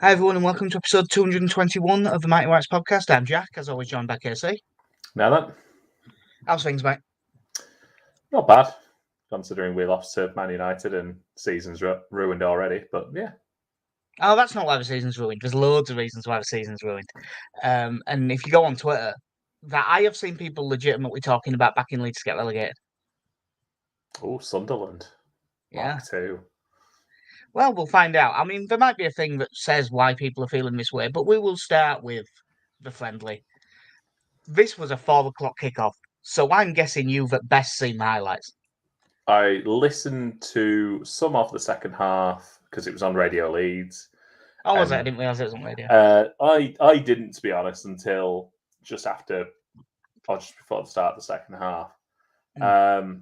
Hi everyone and welcome to episode 221 of the Mighty Whites podcast. I'm Jack, as always joined by KC. Now then, How's things, mate? not bad, considering we lost to Man United and season's ruined already. But yeah, Oh, that's not why the season's ruined. There's loads of reasons why the season's ruined. And if you go on Twitter, that I have seen people legitimately talking about back in Leeds to get relegated. oh, Sunderland, Yeah. Mark 2. Well, we'll find out. I mean, there might be a thing that says why people are feeling this way, but we will start with the friendly. This was a 4 o'clock kickoff, so I'm guessing you've at best seen the highlights. I listened to some of the second half because it was on Radio Leeds. Oh, was it? I didn't realise it was on radio. I didn't, to be honest, until just after or just before the start of the second half. My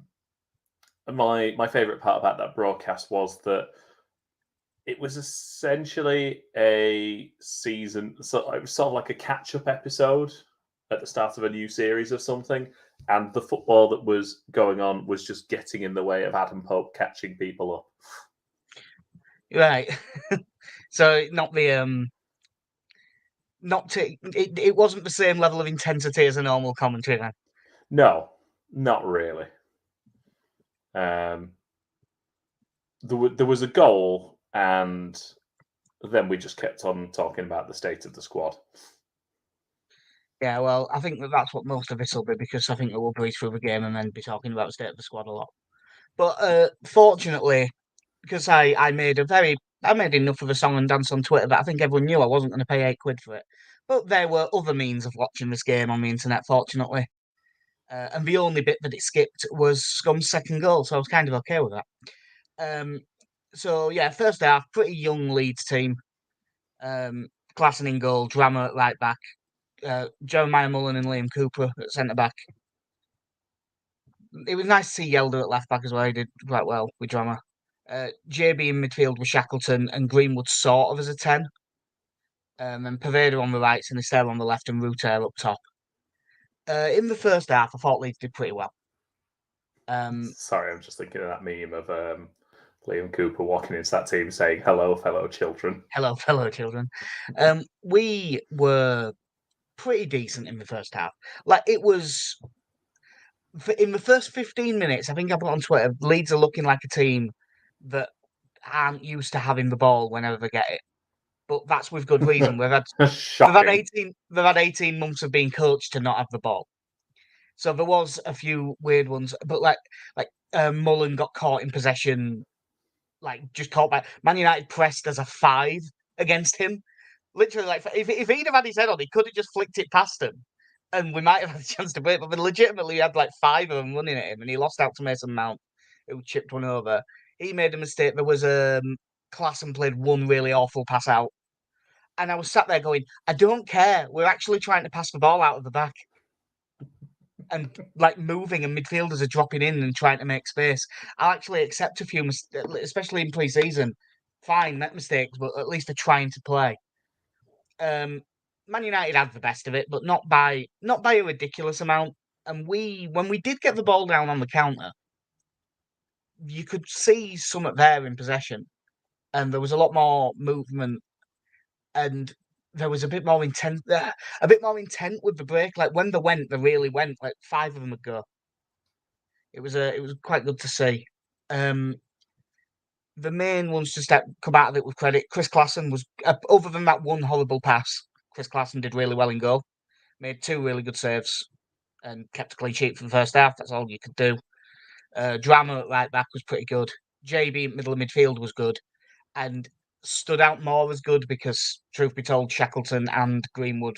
favourite part about that broadcast was that it was essentially a season, so it was sort of like a catch-up episode at the start of a new series of something, and the football that was going on was just getting in the way of Adam Pope catching people up. Right. So it wasn't the same level of intensity as a normal commentary then. No, not really. There was a goal, and then we just kept on talking about the state of the squad. Yeah, well, I think that's what most of this will be, because I think we'll breeze through the game and then be talking about the state of the squad a lot. But fortunately, because I made enough of a song and dance on Twitter that I think everyone knew I wasn't going to pay £8 for it. But there were other means of watching this game on the internet, fortunately. And the only bit that it skipped was Scum's second goal, so I was kind of okay with that. So yeah, first half, pretty young Leeds team. Klassen in goal, Drama at right back, Jeremiah Mullen and Liam Cooper at centre back. It was nice to see Yelder at left back as well. He did quite well with Drama. JB in midfield with Shackleton and Greenwood sort of as a 10. And Paveda on the right, Sinisterra on the left, and Ruter up top. In the first half, I thought Leeds did pretty well. Sorry, I'm just thinking of that meme of Liam Cooper walking into that team saying, "Hello, fellow children." Hello, fellow children. We were pretty decent in the first half. Like, it was in the first 15 minutes, I think I put on Twitter, Leeds are looking like a team that aren't used to having the ball whenever they get it. But that's with good reason. Shocking. They've had 18 months of being coached to not have the ball. So there was a few weird ones, but Mullen got caught in possession, like just caught by Man United pressed as a 5 against him. Literally, like if he'd have had his head on, he could have just flicked it past him, and we might have had a chance to break. But legitimately, he had like 5 of them running at him, and he lost out to Mason Mount, who chipped one over. He made a mistake. There was Klassen played one really awful pass out, and I was sat there going, I don't care. We're actually trying to pass the ball out of the back. And like moving, and midfielders are dropping in and trying to make space. I'll actually accept a few mistakes, especially in pre-season. Fine, make mistakes, but at least they're trying to play. Man United had the best of it, but not by a ridiculous amount. And when we did get the ball down on the counter, you could see something there in possession, and there was a lot more movement, and there was a bit more intent with the break. Like when they really went. Like 5 of them would go. It was quite good to see. The main ones to come out of it with credit. Chris Klassen was, other than that one horrible pass, Chris Klassen did really well in goal. Made 2 really good saves and kept a clean sheet for the first half. That's all you could do. Drama at right back was pretty good. JB in middle of midfield was good, and stood out more as good because, truth be told, Shackleton and Greenwood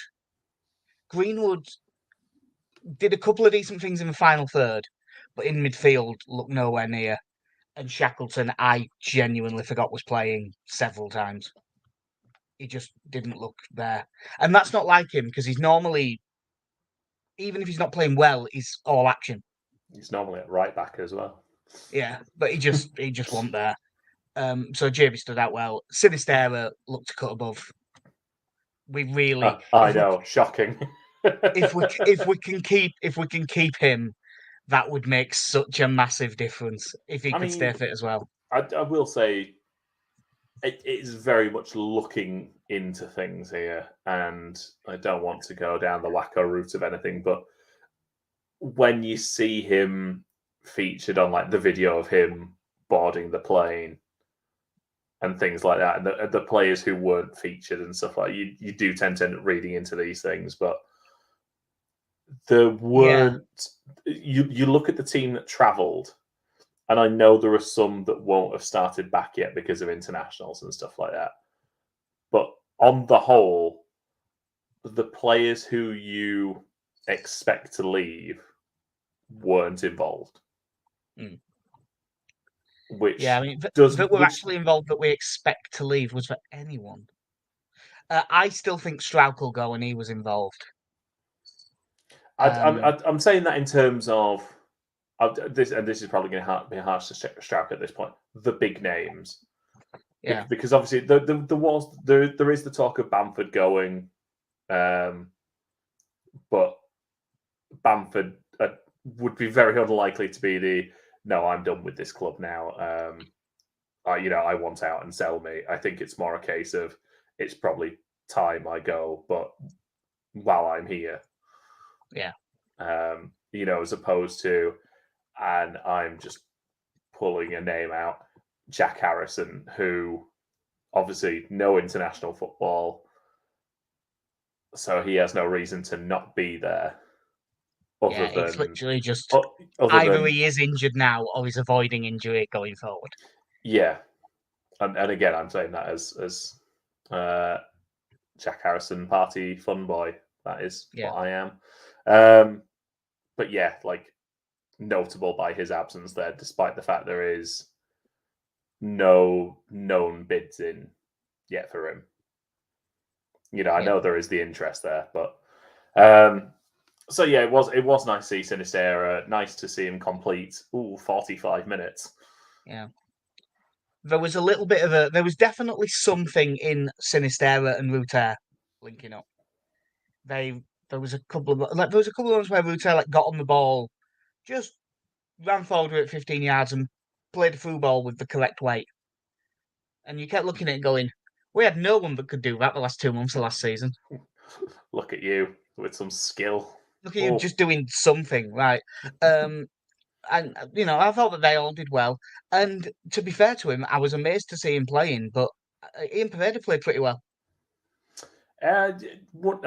did a couple of decent things in the final third, but in midfield looked nowhere near. And Shackleton, I genuinely forgot was playing several times. He just didn't look there. And that's not like him, because he's normally, even if he's not playing well, he's all action. He's normally at right back as well. Yeah, but he just wasn't there. So JB stood out well. Sinisterra looked to cut above. We really, I know, shocking. if we can keep him, that would make such a massive difference if he could stay fit as well. I will say, it is very much looking into things here, and I don't want to go down the wacko route of anything, but when you see him featured on like the video of him boarding the plane and things like that, and the players who weren't featured and stuff like you do tend to end up reading into these things, but there weren't. You look at the team that travelled, and I know there are some that won't have started back yet because of internationals and stuff like that. But on the whole, the players who you expect to leave weren't involved. Mm. Which I mean, does that were actually involved that we expect to leave was for anyone. I still think Strauch will go, and he was involved. I'm saying that in terms of this, and this is probably going to be harsh to Strauch at this point. The big names, because obviously there is the talk of Bamford going, but Bamford would be very unlikely to be the no, I'm done with this club now. I want out and sell me. I think it's more a case of it's probably time I go, but while I'm here, as opposed to, and I'm just pulling a name out, Jack Harrison, who obviously no international football, so he has no reason to not be there. It's literally just either he is injured now or he's avoiding injury going forward. Yeah, and again, I'm saying that as Jack Harrison party fun boy. That is what I am. But yeah, like notable by his absence there, despite the fact there is no known bids in yet for him. I know there is the interest there, but so yeah, it was nice to see Sinisterra. Nice to see him complete 45 minutes. Yeah. There was a little bit there was definitely something in Sinisterra and Ruter linking up. There was a couple of ones where Ruter got on the ball, just ran forward with it 15 yards and played a through ball with the correct weight. And you kept looking at it going, we had no one that could do that the last 2 months of last season. Look at you with some skill. Look at you just doing something, right? And I thought that they all did well. And to be fair to him, I was amazed to see him playing, but Ian Pereda played pretty well. I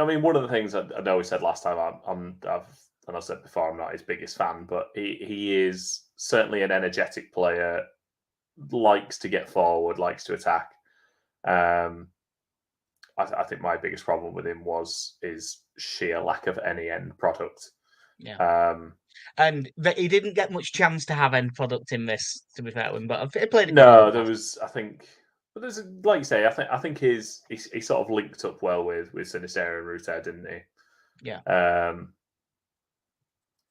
mean, one of the things I know we said last time, and I said before, I'm not his biggest fan, but he is certainly an energetic player, likes to get forward, likes to attack. I think my biggest problem with him is sheer lack of any end product. Yeah. And he didn't get much chance to have end product in this, to be fair to him, but he played. No, there was, I think. But there's like you say, I think he sort of linked up well with Sinisterra and Ruter, didn't he? Yeah.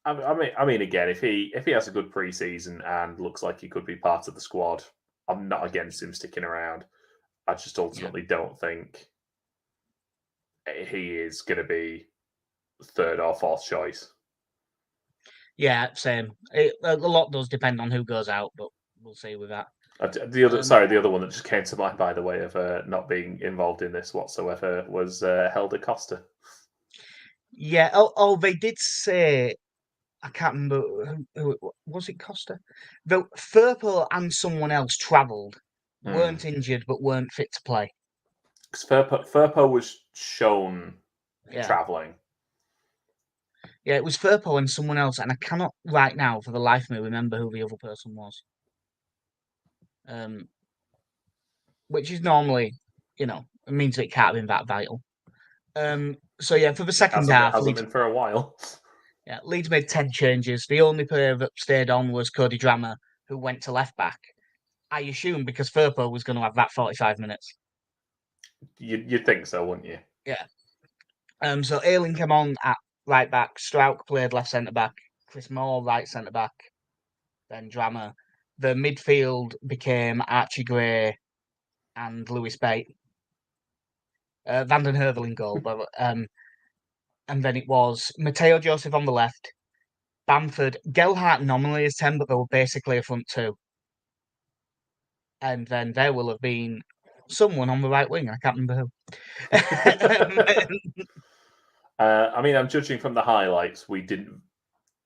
I mean, again, if he has a good preseason and looks like he could be part of the squad, I'm not against him sticking around. I just ultimately don't think he is going to be third or fourth choice. Yeah, same. A lot does depend on who goes out, but we'll see with that. The other one that just came to mind, by the way, of not being involved in this whatsoever was Helder Costa. Yeah. Oh, they did say, I can't remember who was it. Costa, though. Firpo and someone else travelled, weren't injured but weren't fit to play. Because Firpo was shown travelling. Yeah, it was Firpo and someone else, and I cannot right now for the life of me remember who the other person was. Which is normally, it means that it can't have been that vital. So yeah, for the second half, hasn't been for a while. Yeah, Leeds made 10 changes. The only player that stayed on was Cody Drammer, who went to left back. I assume because Firpo was going to have that 45 minutes. You'd think so, wouldn't you? Yeah. So Ayling came on at right back. Strauch played left centre back. Chris Moore right centre back. Then Drammer. The midfield became Archie Gray and Lewis Bate. Van den Heuvel in goal, but and then it was Mateo Joseph on the left, Bamford, Gelhardt nominally as 10, but they were basically a front two. And then there will have been someone on the right wing. I can't remember who. I mean, I'm judging from the highlights. We didn't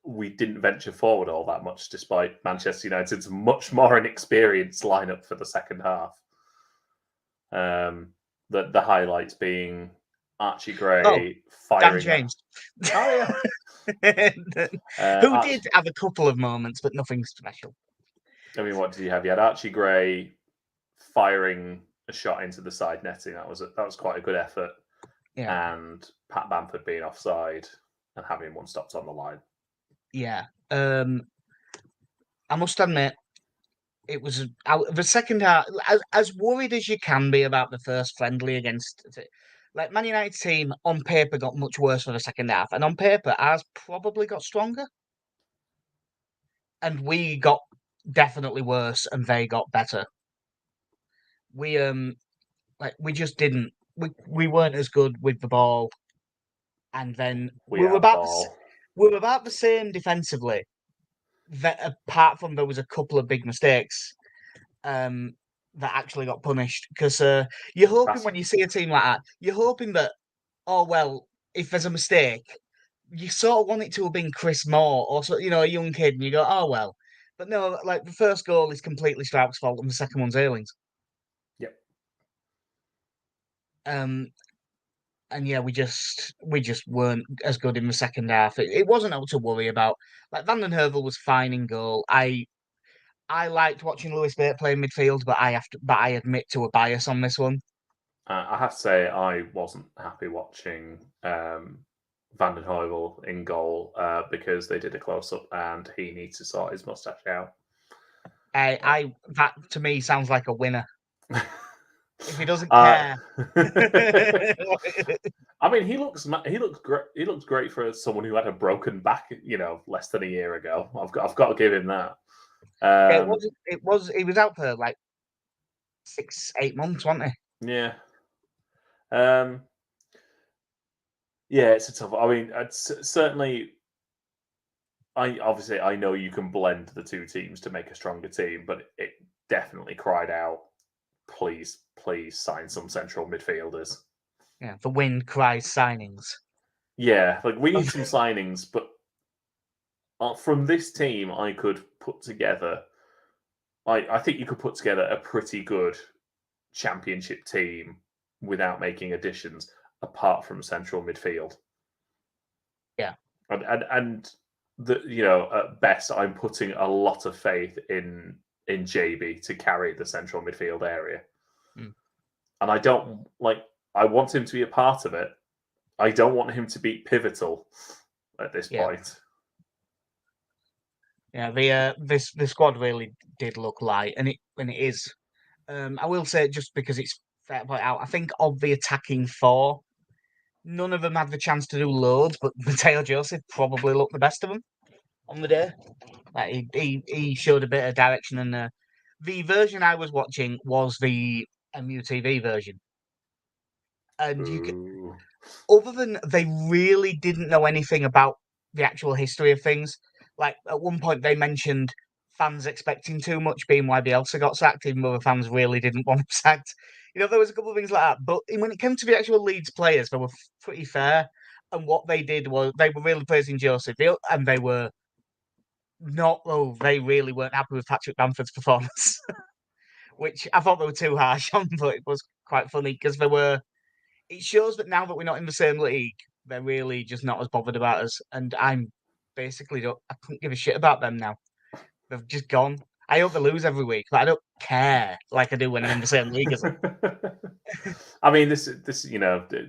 venture forward all that much, despite Manchester United's much more inexperienced lineup for the second half. The highlights being Archie Gray Dan firing. James. Oh yeah. Who did have a couple of moments, but nothing special. I mean, what did you have? You had Archie Gray firing a shot into the side netting. That was quite a good effort. Yeah. And Pat Bamford being offside and having one stopped on the line. Yeah. I must admit, it was the second half. As worried as you can be about the first friendly against, like, Man United team on paper got much worse for the second half, and on paper ours probably got stronger, and we got definitely worse, and they got better. We we just didn't. We weren't as good with the ball, and then we were about the same defensively. That apart from there was a couple of big mistakes that actually got punished, because you're hoping when you see a team like that, you're hoping that, oh well, if there's a mistake, you sort of want it to have been Chris Moore or so, a young kid, and you go, oh well. But no, like, the first goal is completely Strauch's fault, and the second one's Earling's. Yep. And yeah, we just weren't as good in the second half. It wasn't out to worry about. Like, Van den Heuvel was fine in goal. I liked watching Lewis Bate play midfield, but I admit to a bias on this one. I have to say, I wasn't happy watching Van den Heuvel in goal because they did a close up and he needs to sort his mustache out. That to me sounds like a winner. If he doesn't care. I mean, he looks great. He looks great for someone who had a broken back, less than a year ago. I've got to give him that. He was out for like 6-8 months, wasn't he? Yeah. Yeah, it's a tough. I mean, certainly. I know you can blend the two teams to make a stronger team, but it definitely cried out, please sign some central midfielders. Yeah, the wind cries signings. Yeah, like, we need some signings, but from this team, I could put together. I think you could put together a pretty good championship team without making additions, apart from central midfield. Yeah, and at best, I'm putting a lot of faith in JB to carry the central midfield area. Mm. And I want him to be a part of it. I don't want him to be pivotal at this point. Yeah, the squad really did look light, and it is. I will say, just because it's fair to point out, I think of the attacking four, none of them had the chance to do loads, but Mateo Joseph probably looked the best of them on the day. Like, he showed a bit of direction, and the version I was watching was the MUTV version, and other than they really didn't know anything about the actual history of things. Like, at one point they mentioned fans expecting too much, being why Bielsa got sacked, even though the fans really didn't want him sacked. There was a couple of things like that. But when it came to the actual Leeds players, they were pretty fair. And what they did was they were really praising Joseph, and they were not. Oh, they really weren't happy with Patrick Bamford's performance, which I thought they were too harsh on. But it was quite funny because they were. It shows that now that we're not in the same league, they're really just not as bothered about us. And I'm basically I couldn't give a shit about them now. They've just gone. I hope they lose every week, but I don't care like I do when I'm in the same league as them. I mean, this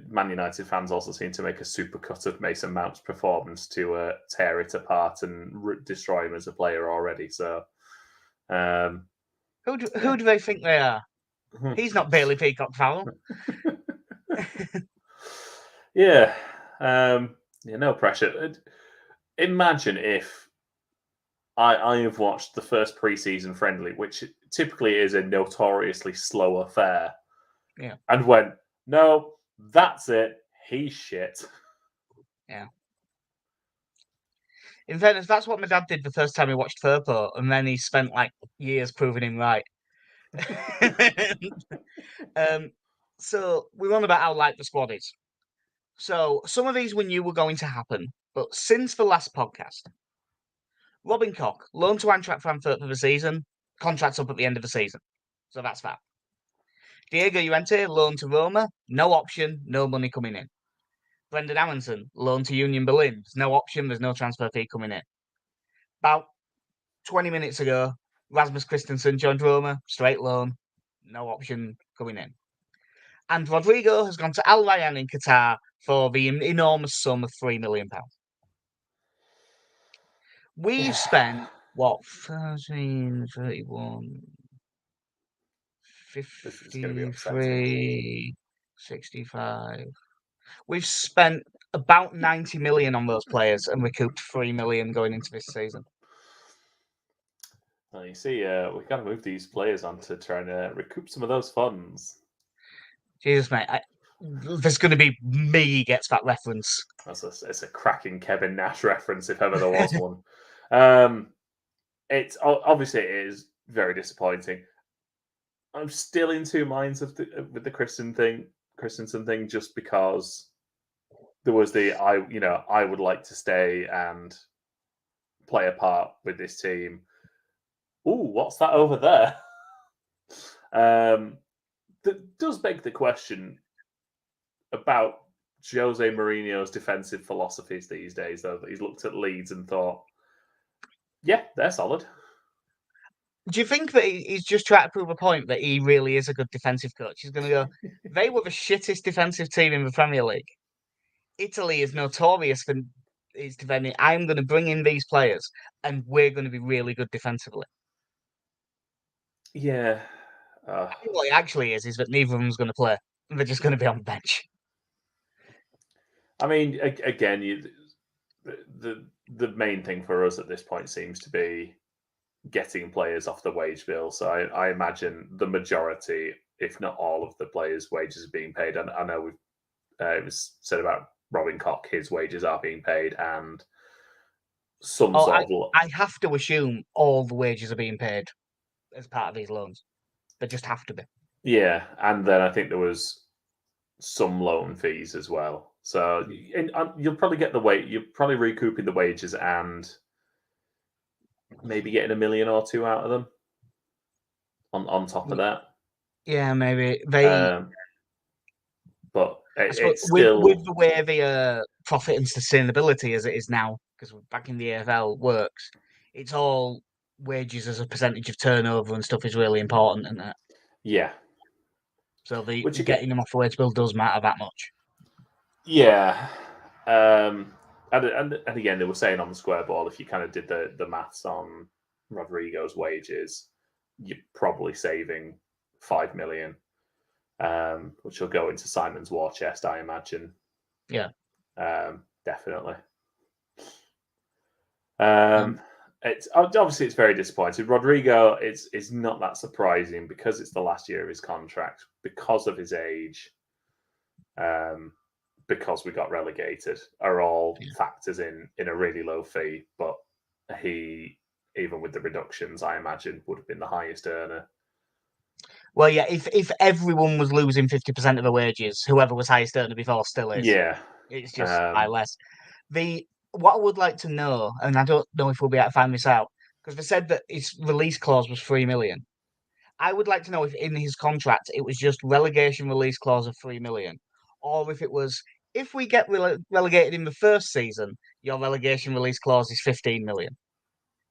Man United fans also seem to make a supercut of Mason Mount's performance to tear it apart and destroy him as a player already. So, who do they think they are? He's not Bailey Peacock Farrell. Yeah. No pressure. Imagine if I have watched the first pre-season friendly, which typically is a notoriously slow affair. Yeah. And went, no, that's it. He's shit. Yeah. In fairness, that's what my dad did the first time he watched Firpo, and then he spent like years proving him right. So we're on about how light the squad is. So some of these we knew were going to happen, but since the last podcast, Robin Koch, loaned to Eintracht Frankfurt for the season, contract's up at the end of the season. So that's that. Diego Llorente, loaned to Roma, no option, no money coming in. Brendan Aronson, loaned to Union Berlin, there's no option, there's no transfer fee coming in. About 20 minutes ago, Rasmus Christensen joined Roma, straight loan, no option coming in. And Rodrigo has gone to Al Rayyan in Qatar for the enormous sum of £3 million. We've spent, what, 13, 31, This is going to be upsetting. 53, 65. We've spent about 90 million on those players and recouped 3 million going into this season. Well, you see, we've got to move these players on to try and recoup some of those funds. Jesus, mate. There's going to be me gets that reference. It's a cracking Kevin Nash reference, if ever there was one. It's obviously it is very disappointing. I'm still in two minds with the Christensen thing, just because there was I would like to stay and play a part with this team. Ooh, what's that over there? That does beg the question about Jose Mourinho's defensive philosophies these days, though. He's looked at Leeds and thought, yeah, they're solid. Do you think that he's just trying to prove a point that he really is a good defensive coach? He's going to go, they were the shittest defensive team in the Premier League. Italy is notorious for its defending. I'm going to bring in these players and we're going to be really good defensively. Yeah. I think what it actually is that neither of them's going to play. They're just going to be on the bench. I mean, again, the main thing for us at this point seems to be getting players off the wage bill. So I imagine the majority, if not all of the players' wages are being paid. And I know it was said about Robin Koch, his wages are being paid, and I have to assume all the wages are being paid as part of these loans. They just have to be. Yeah, and then I think there was some loan fees as well. So you'll probably get you're probably recouping the wages and maybe getting $1 million or $2 million out of them on top of that. Yeah, maybe but it's still with the way the profit and sustainability as it is now, because back in the AFL works, it's all wages as a percentage of turnover and stuff is really important, isn't it? Yeah. So getting them off the wage bill does matter that much. Yeah. And again, they were saying on the square ball, if you kind of did the maths on Rodrigo's wages, you're probably saving 5 million, which will go into Simon's war chest, I imagine. Yeah. Definitely. It's obviously it's very disappointing. Rodrigo is not that surprising because it's the last year of his contract, because of his age, because we got relegated, are all factors in a really low fee. But he, even with the reductions, I imagine would have been the highest earner. Well, yeah, if everyone was losing 50% of the wages, whoever was highest earner before still is. Yeah. It's just by less. What I would like to know, and I don't know if we'll be able to find this out, because they said that his release clause was 3 million. I would like to know if in his contract it was just relegation release clause of 3 million, or if it was, if we get relegated in the first season, your relegation release clause is 15 million.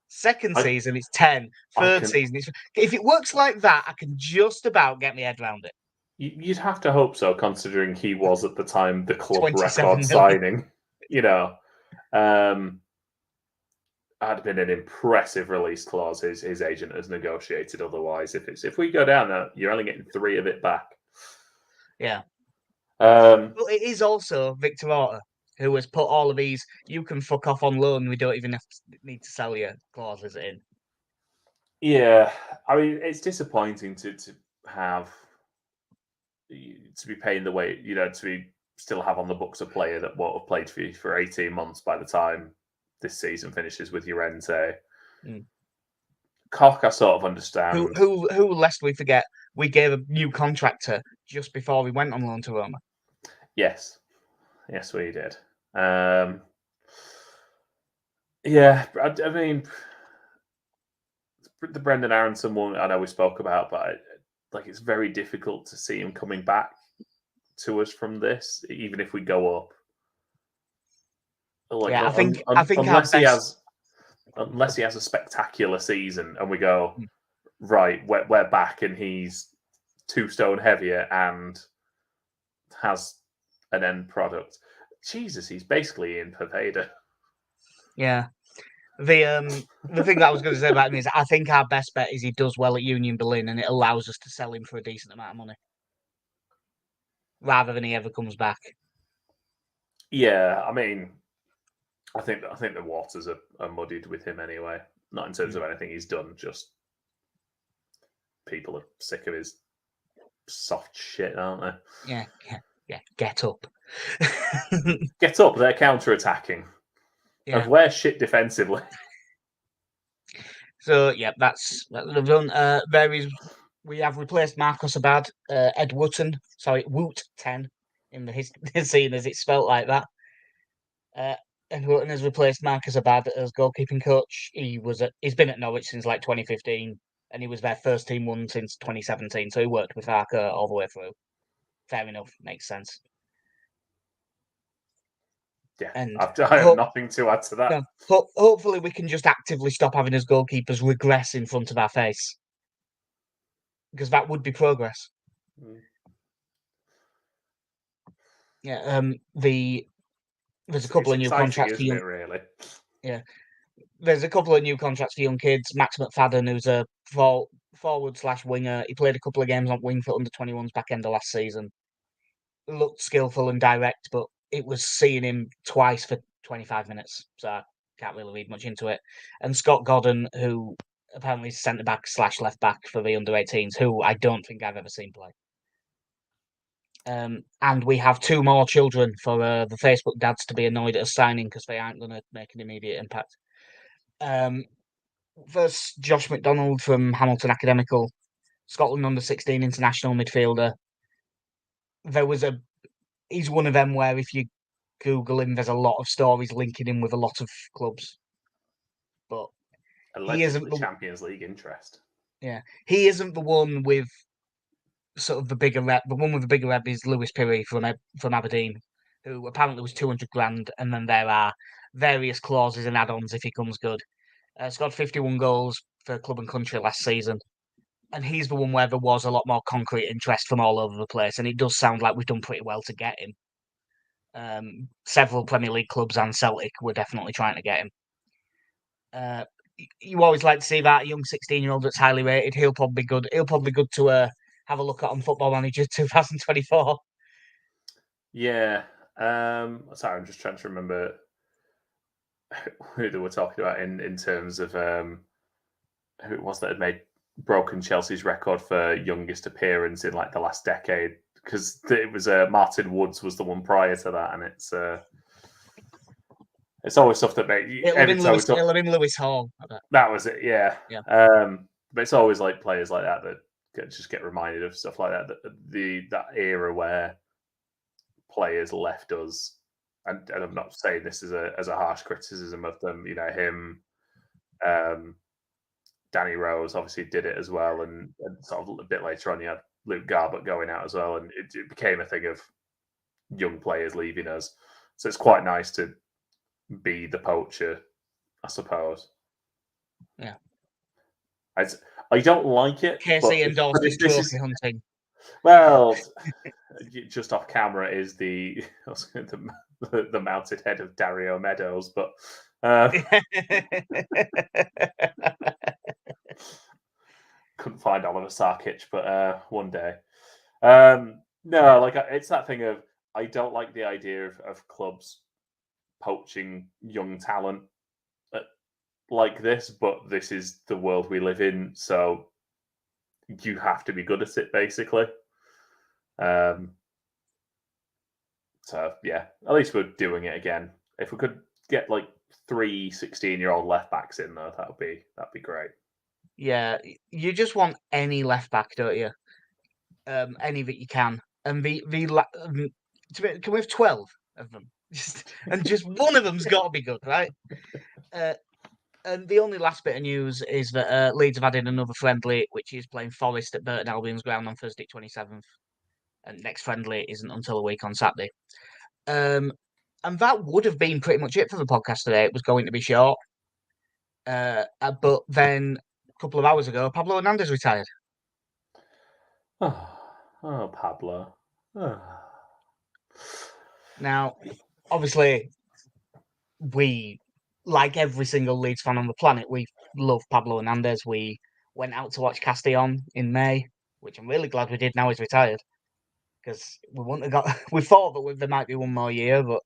Second season, it's 10. Third season, if it works like that, I can just about get my head around it. You'd have to hope so, considering he was at the time the club record million. signing. Had been an impressive release clause his agent has negotiated. Otherwise, if we go down there, you're only getting 3 of it back. Yeah. Well, it is also Victor Orta, who has put all of these, you can fuck off on loan, we don't even need to sell you clauses in. Yeah, I mean, it's disappointing to be paying the way, to still have on the books a player that won't have played for you for 18 months by the time this season finishes with Llorente. Cock, I sort of understand. Who lest we forget, we gave a new contractor just before we went on loan to Roma. Yes, we did. Yeah, I mean, the Brendan Aronson one, I know we spoke about, but it's very difficult to see him coming back to us from this, even if we go up. Yeah, I think our best. Unless he has a spectacular season and we go, right, we're back and he's 2 stone heavier and has an end product. Jesus, he's basically in Pervada. Yeah. The thing that I was going to say about him is I think our best bet is he does well at Union Berlin and it allows us to sell him for a decent amount of money. Rather than he ever comes back. Yeah, I mean, I think the waters are muddied with him anyway. Not in terms of anything he's done, just people are sick of his soft shit, aren't they? Yeah. Get up. Get up, they're counter-attacking. Yeah. And we're shit defensively. So yeah, that's they've done. We have replaced Marcus Abad, Ed Wooten, Woot 10 in the scene as it's spelt like that. Ed Wooten has replaced Marcus Abad as goalkeeping coach. He's been at Norwich since like 2015, and he was their first team one since 2017. So he worked with Farke all the way through. Fair enough, makes sense. Yeah, And I have nothing to add to that. No, hopefully we can just actively stop having his goalkeepers regress in front of our face. Because that would be progress. Yeah, there's a couple of new contracts for young. Really? Yeah, there's a couple of new contracts for young kids. Max McFadden, who's a forward/winger, he played a couple of games on wing for under-21s back end of last season. Looked skillful and direct, but it was seeing him twice for 25 minutes, so I can't really read much into it. And Scott Godden, who apparently is centre back/left back for the under-18s, who I don't think I've ever seen play. And we have 2 more children for the Facebook dads to be annoyed at us signing because they aren't going to make an immediate impact. First, Josh McDonald from Hamilton Academical, Scotland under-16 international midfielder. He's one of them where if you Google him, there's a lot of stories linking him with a lot of clubs. But he isn't the Champions League interest. Yeah, he isn't the one with sort of the bigger rep. The one with the bigger rep is Lewis Pirrie from Aberdeen, who apparently was 200 grand, and then there are various clauses and add-ons if he comes good. Scored 51 goals for club and country last season, and he's the one where there was a lot more concrete interest from all over the place, and it does sound like we've done pretty well to get him. Several Premier League clubs and Celtic were definitely trying to get him. You always like to see that young 16-year-old that's highly rated. He'll probably be good. He'll probably be good to have a look at on Football Manager 2024. Yeah. Sorry, I'm just trying to remember who they were talking about in terms of who it was that had broken Chelsea's record for youngest appearance in like the last decade, because it was Martin Woods was the one prior to that, and it's always stuff that it'll have been Lewis Hall. That was it, yeah. But it's always like players like that just get reminded of stuff like that. That era where players left us, and I'm not saying this as a harsh criticism of them. You know, him, Danny Rose obviously did it as well, and sort of a bit later on you had Luke Garbutt going out as well, and it became a thing of young players leaving us. So it's quite nice to be the poacher, I suppose. Yeah. I don't like it. Casey endorsed his trophy hunting. Well, just off camera is the mounted head of Dario Meadows, but couldn't find Oliver Sarkic, but one day. No, like it's that thing of I don't like the idea of clubs poaching young talent like this, but this is the world we live in, so you have to be good at it, basically. So yeah, at least we're doing it again. If we could get like 3 16-year-old left backs in though, that'd be great. Yeah, you just want any left back, don't you? Any that you can, and can we have 12 of them? Just one of them's got to be good, right? And the only last bit of news is that Leeds have added another friendly, which is playing Forest at Burton Albion's ground on Thursday, 27th, and next friendly isn't until a week on Saturday. And that would have been pretty much it for the podcast today. It was going to be short, but then a couple of hours ago, Pablo Hernandez retired. Oh, Pablo. Now, obviously, we, like every single Leeds fan on the planet, we love Pablo Hernandez. We went out to watch Castellón in May, which I'm really glad we did now he's retired, because we wouldn't have got. We thought that there might be one more year, but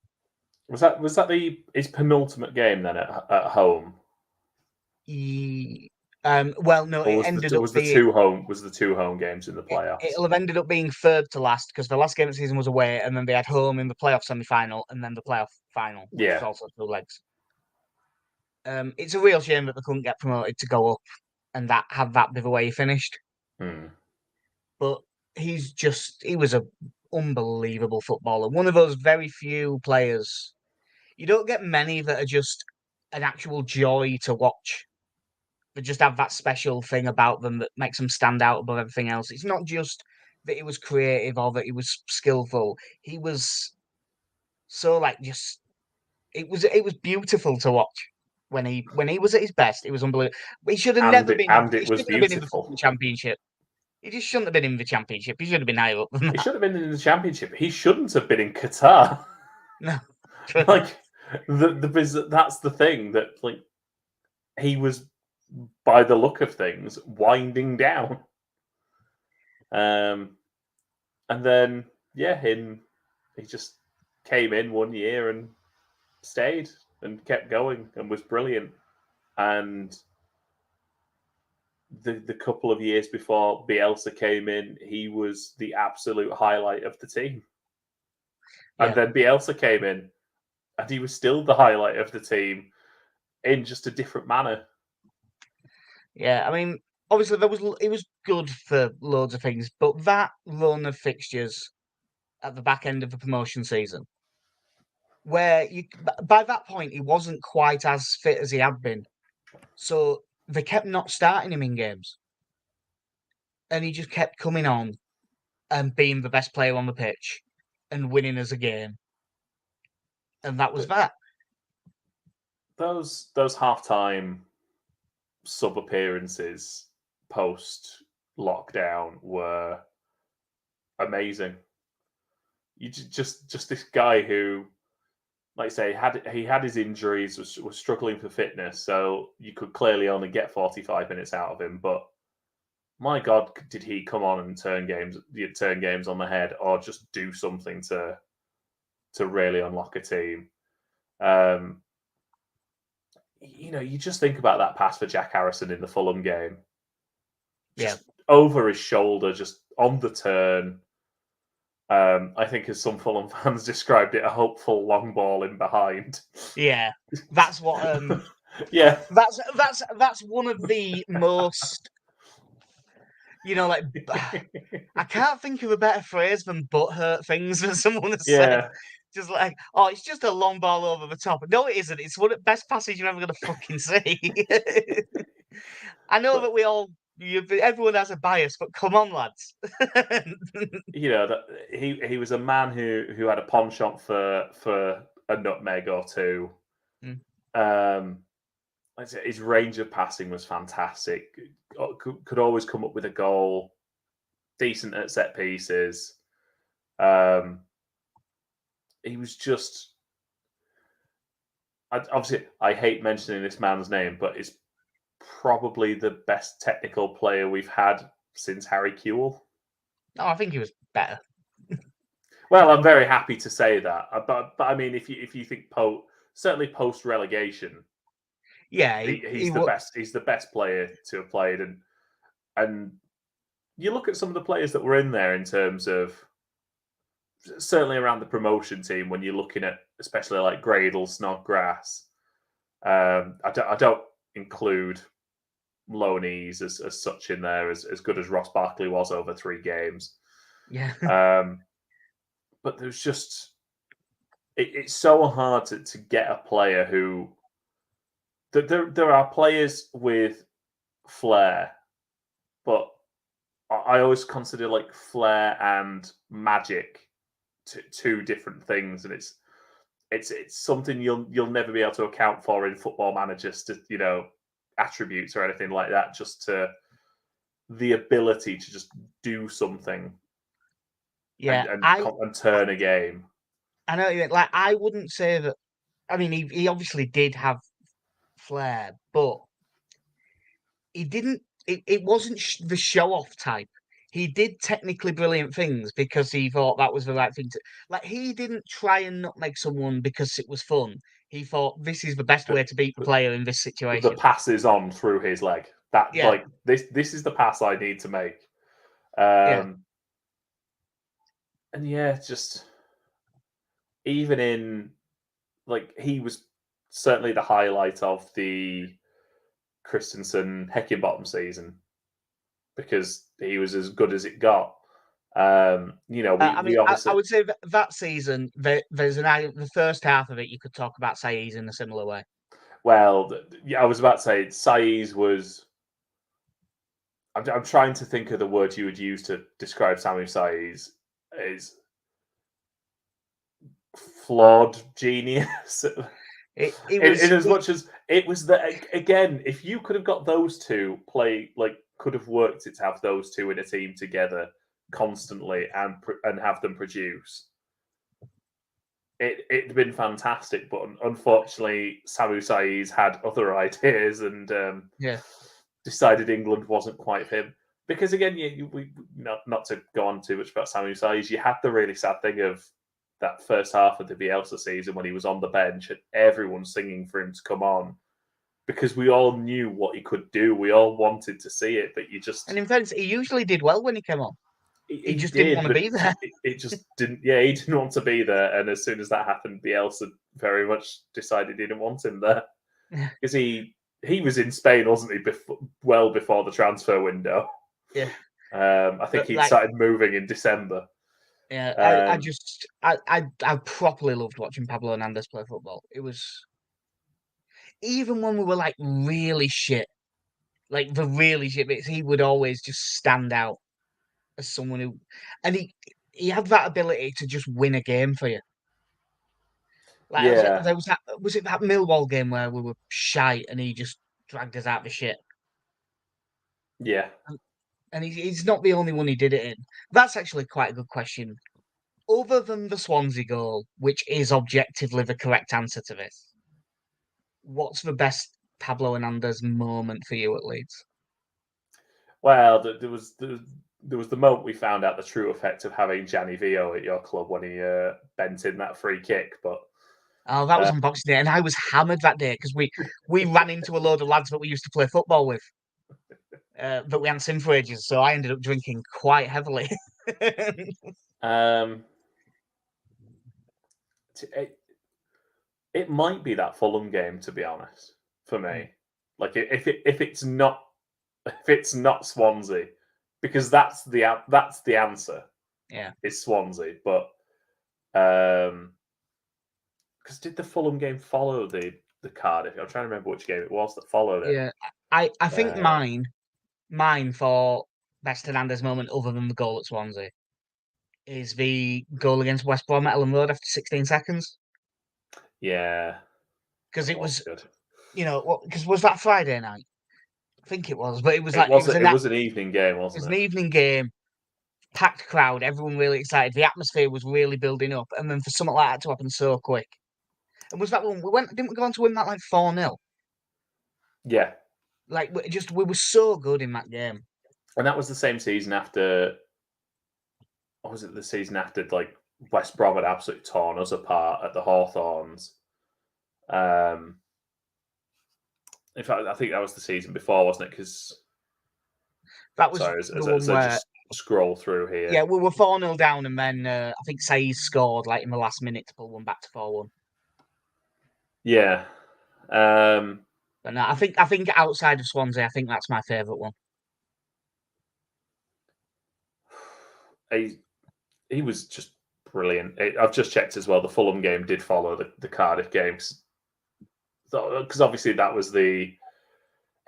was that his penultimate game then at home? well, no, Or it was ended up the being two home games in the playoffs? it'll have ended up being third to last because the last game of the season was away, and then they had home in the playoff semi-final, and then the playoff final, which was also 2 legs. It's a real shame that they couldn't get promoted to go up and have that be the way he finished. But he was a unbelievable footballer. One of those very few players. You don't get many that are just an actual joy to watch. They just have that special thing about them that makes them stand out above everything else. It's not just that he was creative or that he was skillful. He was so just it was beautiful to watch when he was at his best. It was unbelievable. He should have never been. And He it was shouldn't have been in the beautiful. fucking championship. He just shouldn't have been in the championship. He should have been higher up than that. He should have been in the championship. He shouldn't have been in Qatar. No, like that's the thing that he was, by the look of things, winding down. And then he just came in 1 year and stayed and kept going and was brilliant. And the couple of years before Bielsa came in, he was the absolute highlight of the team. Yeah. And then Bielsa came in, and he was still the highlight of the team in just a different manner. Yeah, I mean, obviously it was good for loads of things, but that run of fixtures at the back end of the promotion season, where by that point he wasn't quite as fit as he had been, so they kept not starting him in games, and he just kept coming on and being the best player on the pitch and winning us a game, and that was that. Those halftime sub appearances post lockdown were amazing. You just this guy who, like I say, he had his injuries, was struggling for fitness, so you could clearly only get 45 minutes out of him. But my God, did he come on and turn games on the head, or just do something to really unlock a team? You just think about that pass for Jack Harrison in the Fulham game. Just over his shoulder, just on the turn. I think, as some Fulham fans described it, a hopeful long ball in behind. Yeah, that's what. Yeah, that's one of the most. I can't think of a better phrase than butthurt things that someone has said. Just like, oh, it's just a long ball over the top. No, it isn't. It's one of the best passes you're ever going to fucking see. I know that everyone has a bias, but come on, lads. That he was a man who had a penchant for a nutmeg or two. His range of passing was fantastic. Could always come up with a goal. Decent at set pieces. He was just. Obviously, I hate mentioning this man's name, but it's probably the best technical player we've had since Harry Kewell. No, I think he was better. Well, I'm very happy to say that, but I mean, if you think certainly post relegation, yeah, he's the best. He's the best player to have played, and you look at some of the players that were in there in terms of certainly around the promotion team. When you're looking at especially like Gradle, Snodgrass, I don't include loanees as such in there, as good as Ross Barkley was over 3 games. Yeah. But there's just it's so hard to get a player who there are players with flair, but I always consider like flair and magic two different things, and it's something you'll never be able to account for in Football Manager's attributes or anything like that. Just to the ability to just do something, Yeah, and turn a game. I know. Like, I wouldn't say that. I mean, he obviously did have flair, but he didn't. It wasn't the show off type. He did technically brilliant things because he thought that was the right thing to. Like, he didn't try and nutmeg someone because it was fun. He thought this is the best way to beat the player in this The situation. passes on through his leg. That Yeah. like this is the pass I need to make. Yeah. And yeah, just even in like he was certainly the highlight of the Christensen Heckingbottom season because he was as good as it got. I We obviously I would say that season there's the first half of it you could talk about Saiz in a similar way. well, yeah, I was about to say Saiz was. I'm trying to think of the word you would use to describe Samu Saiz is flawed genius. In as much as it was that again, if you could have got those two could have worked it to have those two in a team together constantly and have them produce. It'd been fantastic, but unfortunately, Samu Saiz had other ideas and decided England wasn't quite for him. Because again, we not to go on too much about Samu Saiz, you had the really sad thing of that first half of the Bielsa season when he was on the bench and everyone singing for him to come on because we all knew what he could do. We all wanted to see it, but you just... And in fairness, he usually did well when he came on. He just didn't want to be there. It just didn't. Yeah, he didn't want to be there. And as soon as that happened, Bielsa very much decided he didn't want him there because he was in Spain, wasn't he? Well before the transfer window. Yeah. I think he started moving in December. Yeah, I properly loved watching Pablo Hernandez play football. It was even when we were like really shit, like the really shit bits, he would always just stand out as someone who, and he had that ability to just win a game for you. Like there was it that Millwall game where we were shite and he just dragged us out of the shit. Yeah, and he's not the only one he did it in. That's actually quite a good question. Other than the Swansea goal, which is objectively the correct answer to this, what's the best Pablo Hernandez moment for you at Leeds? Well, there was the moment we found out the true effect of having Gianni Vio at your club when he bent in that free kick. But that was on Boxing Day, and I was hammered that day because we ran into a load of lads that we used to play football with that we hadn't seen for ages. So I ended up drinking quite heavily. It might be that Fulham game, to be honest, for me. Like if it's not Swansea, because that's the answer. Yeah, it's Swansea, but because did the Fulham game follow the Cardiff? I'm trying to remember which game it was that followed it. Yeah, I think mine for best Hernandez moment other than the goal at Swansea is the goal against West Brom at Ellen Road after 16 seconds. Yeah, because it was good. Because was that Friday night? I think it was, but it was it was an evening game, wasn't it? It was an evening game, packed crowd, everyone really excited. The atmosphere was really building up, and then for something like that to happen so quick. And was that one didn't we go on to win that like 4-0? Yeah. Like we were so good in that game. And that was the same season after, or was it the season after like West Brom had absolutely torn us apart at the Hawthorns? In fact, I think that was the season before, wasn't it? Because that was the one where just scroll through here. Yeah, we were 4-0 down, and then I think Saiz scored like in the last minute to pull one back to 4-1. Yeah. But no, I think outside of Swansea, I think that's my favourite one. He was just brilliant. I've just checked as well. The Fulham game did follow the Cardiff games, because obviously that was the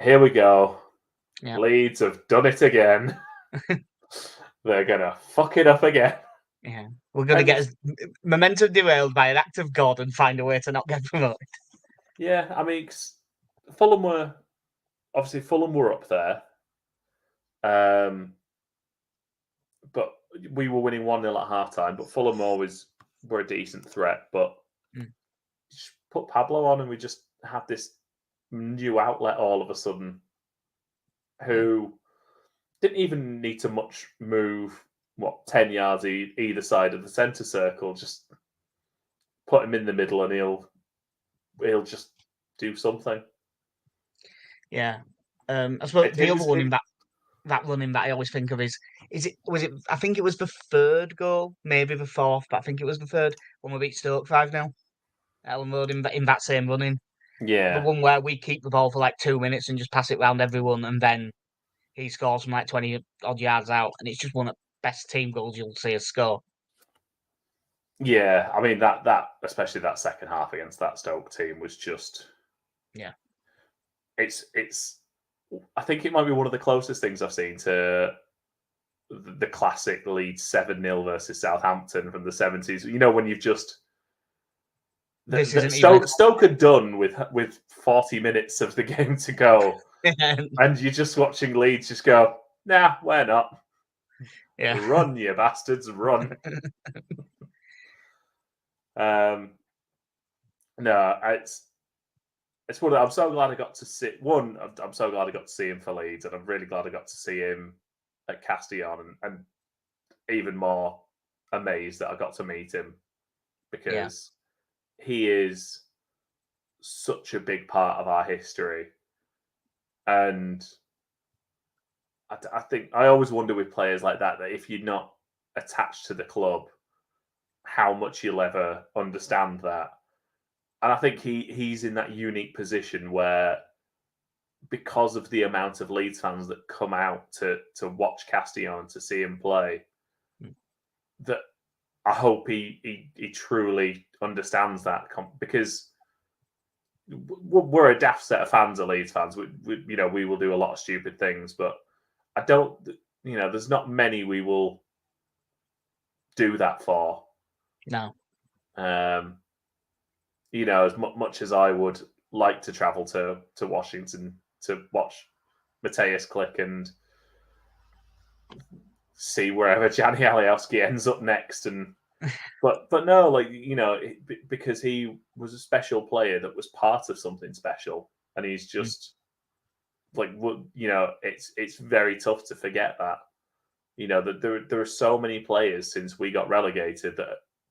here we go. Yeah. Leeds have done it again. They're gonna fuck it up again. Yeah, we're going to get momentum derailed by an act of God and find a way to not get promoted. Yeah, I mean, Fulham were up there, but we were winning 1-0 at half time. But Fulham always were a decent threat. But just put Pablo on, and we just had this new outlet all of a sudden, who didn't even need to much move. 10 yards either side of the centre circle? Just put him in the middle, and he'll just do something. Yeah, I suppose the other one in that running that I always think of was it? I think it was the third goal, maybe the fourth, but I think it was the third when we beat Stoke 5-0. Ellen Road in that same running. Yeah, The one where we keep the ball for like 2 minutes and just pass it round everyone, and then he scores from like 20 odd yards out, and it's just one of the best team goals you'll see us score. Yeah, I mean that especially that second half against that Stoke team was just It's I think it might be one of the closest things I've seen to the classic Leeds 7-0 versus Southampton from the 70s. You know, when you've just Stoke are done with 40 minutes of the game to go, and you're just watching Leeds just go, nah, we're not. Yeah. Run, you bastards, run. No, it's one. I'm so glad I got to see one. I'm so glad I got to see him for Leeds, and I'm really glad I got to see him at Castellon, and even more amazed that I got to meet him, because he is such a big part of our history. And I think I always wonder with players like that if you're not attached to the club, how much you'll ever understand that. And I think he's in that unique position where, because of the amount of Leeds fans that come out to watch Castellon, to see him play, that I hope he truly understands that, because we're a daft set of fans, of Leeds fans. We will do a lot of stupid things, but I don't, there's not many we will do that for. No. As much as I would like to travel to Washington to watch Mateus click and see wherever Gianni Alioski ends up next, but no, because he was a special player that was part of something special, and he's just it's very tough to forget that. That there are so many players since we got relegated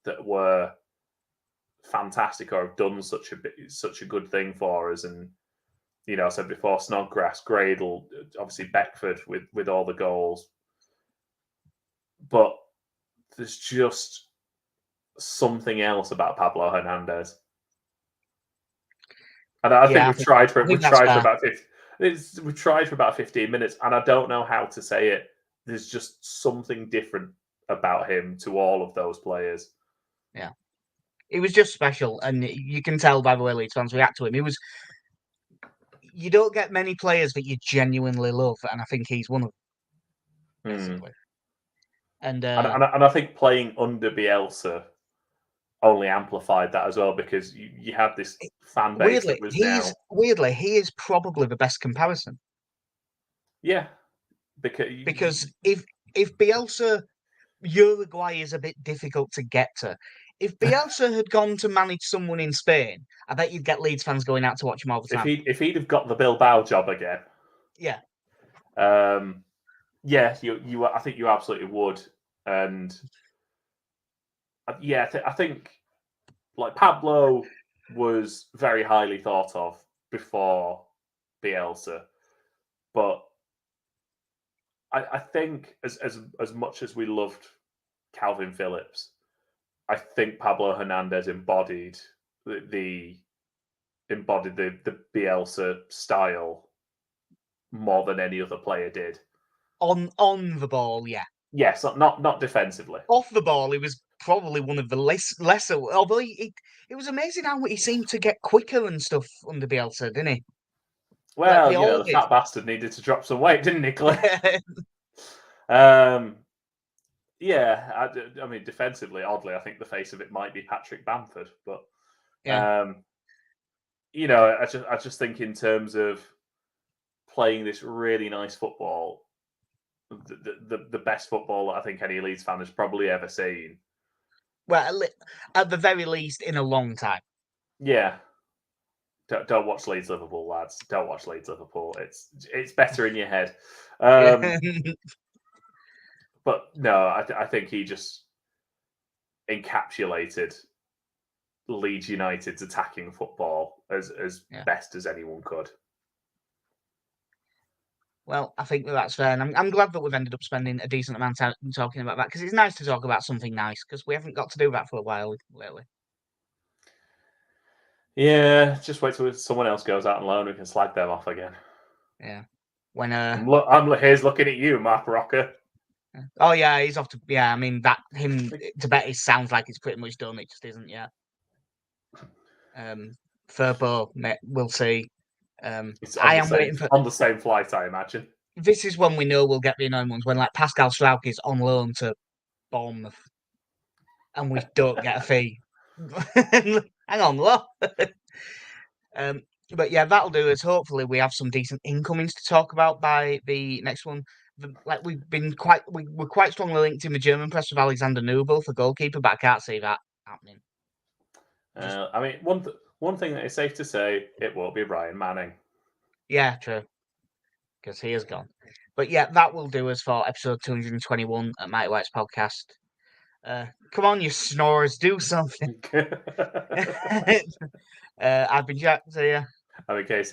that were fantastic or have done such a good thing for us. And I said before, Snodgrass, Gradle, obviously Beckford with all the goals, but there's just something else about Pablo Hernandez. And I think we've tried for about 15 minutes, and I don't know how to say it. There's just something different about him to all of those players. Yeah. He was just special, and you can tell by the way Leeds fans react to him. You don't get many players that you genuinely love, and I think he's one of them, basically. And I think playing under Bielsa only amplified that as well, because you had this fan base that was weirdly, he is probably the best comparison. Yeah, because if Bielsa, Uruguay is a bit difficult to get to. If Bielsa had gone to manage someone in Spain, I bet you'd get Leeds fans going out to watch him all the time. If he'd have got the Bilbao job again, yeah, you I think you absolutely would. And I think Pablo was very highly thought of before Bielsa, but I think as much as we loved Calvin Phillips, I think Pablo Hernandez embodied the embodied the Bielsa style more than any other player did. On the ball, yeah. Yes, not defensively. Off the ball, he was probably one of the lesser. Although it was amazing how he seemed to get quicker and stuff under Bielsa, didn't he? Like Well, they all the did. fat bastard needed to drop some weight, didn't he, Clay? Yeah, I mean, defensively, oddly, I think the face of it might be Patrick Bamford, but Yeah. I just think in terms of playing this really nice football, the best football that I think any Leeds fan has probably ever seen. Well, at the very least, in a long time. Yeah. Don't watch Leeds Liverpool, lads. Don't watch Leeds Liverpool. It's better in your head. But no, I think he just encapsulated Leeds United's attacking football as best as anyone could. Well, I think that's fair, and I'm glad that we've ended up spending a decent amount of time talking about that, because it's nice to talk about something nice, because we haven't got to do that for a while lately. Yeah, just wait till someone else goes out on loan. We can slag them off again. Yeah. When I'm here's looking at you, Mark Rocker. Oh yeah, he's off to. Yeah, I mean that him to Betis sounds like it's pretty much done. It just isn't yet. Furbo, we'll see. I am waiting for on the same flight, I imagine. This is when we know we'll get the annoying ones, when like Pascal Struijk is on loan to Bournemouth, and we don't get a fee. Hang on, what? But yeah, that'll do us. Hopefully, we have some decent incomings to talk about by the next one. Like we're quite strongly linked in the German press with Alexander Nubel for goalkeeper, but I can't see that happening. I mean, one thing that is safe to say, it won't be Brian Manning. Yeah, true, because he is gone. But yeah, that will do us for episode 221 at Mighty White's podcast. Come on, you snorers, do something. I've been Jack. See ya. I've been Casey.